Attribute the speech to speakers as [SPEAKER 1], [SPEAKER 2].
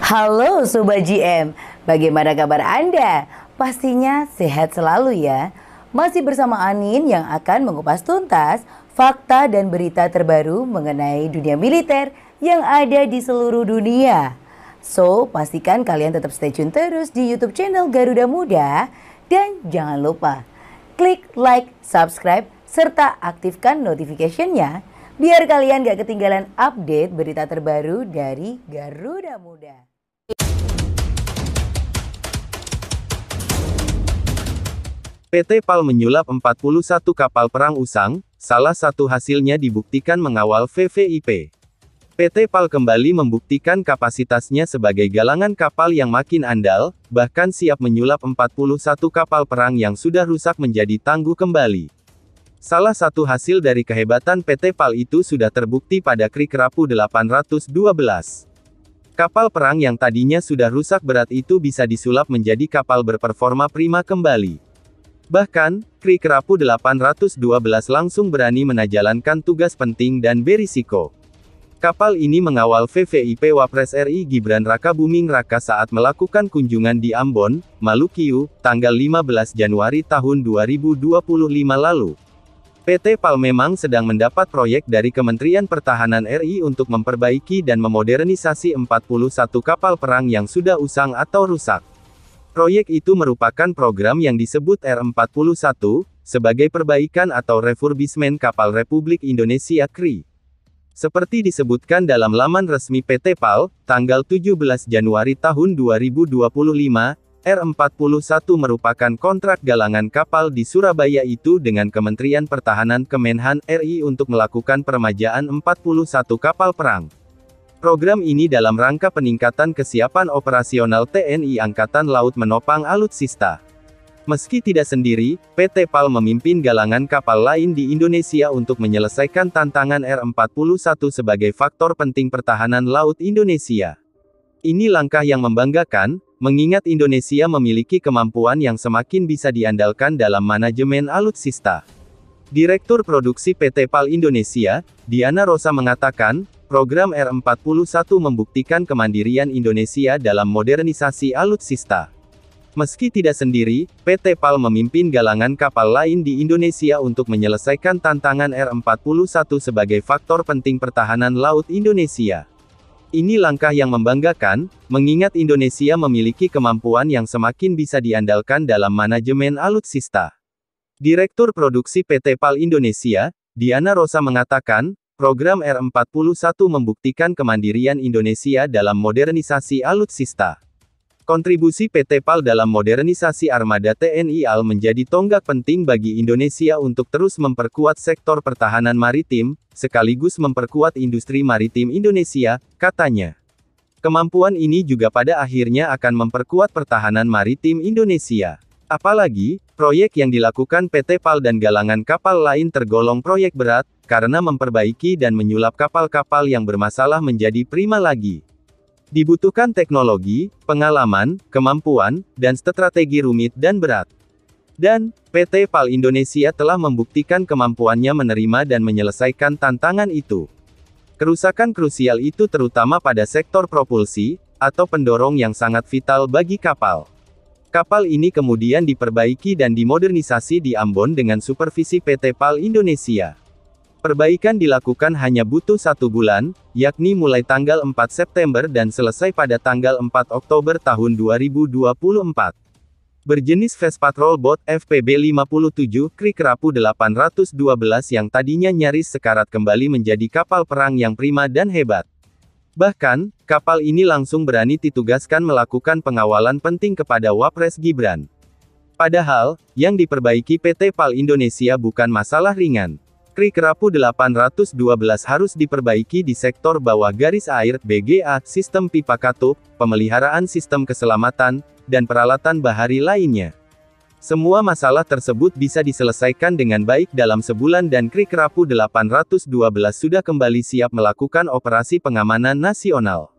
[SPEAKER 1] Halo Sobat GM, bagaimana kabar Anda? Pastinya sehat selalu ya. Masih bersama Anin yang akan mengupas tuntas fakta dan berita terbaru mengenai dunia militer yang ada di seluruh dunia. So, pastikan kalian tetap stay tune terus di YouTube channel Garuda Muda. Dan jangan lupa klik like, subscribe, serta aktifkan notification-nya biar kalian gak ketinggalan update berita terbaru dari Garuda Muda.
[SPEAKER 2] PT PAL menyulap 41 kapal perang usang, salah satu hasilnya dibuktikan mengawal VVIP. PT PAL kembali membuktikan kapasitasnya sebagai galangan kapal yang makin andal, bahkan siap menyulap 41 kapal perang yang sudah rusak menjadi tangguh kembali. Salah satu hasil dari kehebatan PT PAL itu sudah terbukti pada Kri Kerapu 812. Kapal perang yang tadinya sudah rusak berat itu bisa disulap menjadi kapal berperforma prima kembali. Bahkan, Kri Kerapu 812 langsung berani menajalankan tugas penting dan berisiko. Kapal ini mengawal VVIP Wapres RI Gibran Rakabuming Raka saat melakukan kunjungan di Ambon, Maluku, tanggal 15 Januari tahun 2025 lalu. PT PAL memang sedang mendapat proyek dari Kementerian Pertahanan RI untuk memperbaiki dan memodernisasi 41 kapal perang yang sudah usang atau rusak. Proyek itu merupakan program yang disebut R41, sebagai perbaikan atau refurbishment kapal Republik Indonesia KRI. Seperti disebutkan dalam laman resmi PT PAL, tanggal 17 Januari tahun 2025, R41 merupakan kontrak galangan kapal di Surabaya itu dengan Kementerian Pertahanan Kemenhan RI untuk melakukan peremajaan 41 kapal perang. Program ini dalam rangka peningkatan kesiapan operasional TNI Angkatan Laut menopang alutsista. Meski tidak sendiri, PT PAL memimpin galangan kapal lain di Indonesia untuk menyelesaikan tantangan R41 sebagai faktor penting pertahanan laut Indonesia. Ini langkah yang membanggakan, mengingat Indonesia memiliki kemampuan yang semakin bisa diandalkan dalam manajemen alutsista. Direktur Produksi PT PAL Indonesia, Diana Rosa mengatakan, program R41 membuktikan kemandirian Indonesia dalam modernisasi alutsista. Meski tidak sendiri, PT PAL memimpin galangan kapal lain di Indonesia untuk menyelesaikan tantangan R41 sebagai faktor penting pertahanan laut Indonesia. Ini langkah yang membanggakan, mengingat Indonesia memiliki kemampuan yang semakin bisa diandalkan dalam manajemen alutsista. Direktur Produksi PT PAL Indonesia, Diana Rosa mengatakan, program R41 membuktikan kemandirian Indonesia dalam modernisasi alutsista. Kontribusi PT PAL dalam modernisasi armada TNI AL menjadi tonggak penting bagi Indonesia untuk terus memperkuat sektor pertahanan maritim, sekaligus memperkuat industri maritim Indonesia, katanya. Kemampuan ini juga pada akhirnya akan memperkuat pertahanan maritim Indonesia. Apalagi, proyek yang dilakukan PT PAL dan galangan kapal lain tergolong proyek berat, karena memperbaiki dan menyulap kapal-kapal yang bermasalah menjadi prima lagi. Dibutuhkan teknologi, pengalaman, kemampuan, dan strategi rumit dan berat. Dan, PT PAL Indonesia telah membuktikan kemampuannya menerima dan menyelesaikan tantangan itu. Kerusakan krusial itu terutama pada sektor propulsi, atau pendorong yang sangat vital bagi kapal. Kapal ini kemudian diperbaiki dan dimodernisasi di Ambon dengan supervisi PT PAL Indonesia. Perbaikan dilakukan hanya butuh 1 bulan, yakni mulai tanggal 4 September dan selesai pada tanggal 4 Oktober tahun 2024. Berjenis Fast Patrol Boat FPB-57, Kri Kerapu 812 yang tadinya nyaris sekarat kembali menjadi kapal perang yang prima dan hebat. Bahkan, kapal ini langsung berani ditugaskan melakukan pengawalan penting kepada Wapres Gibran. Padahal, yang diperbaiki PT PAL Indonesia bukan masalah ringan. Kri Kerapu 812 harus diperbaiki di sektor bawah garis air, BGA, sistem pipa katup, pemeliharaan sistem keselamatan, dan peralatan bahari lainnya. Semua masalah tersebut bisa diselesaikan dengan baik dalam sebulan dan Kri Kerapu 812 sudah kembali siap melakukan operasi pengamanan nasional.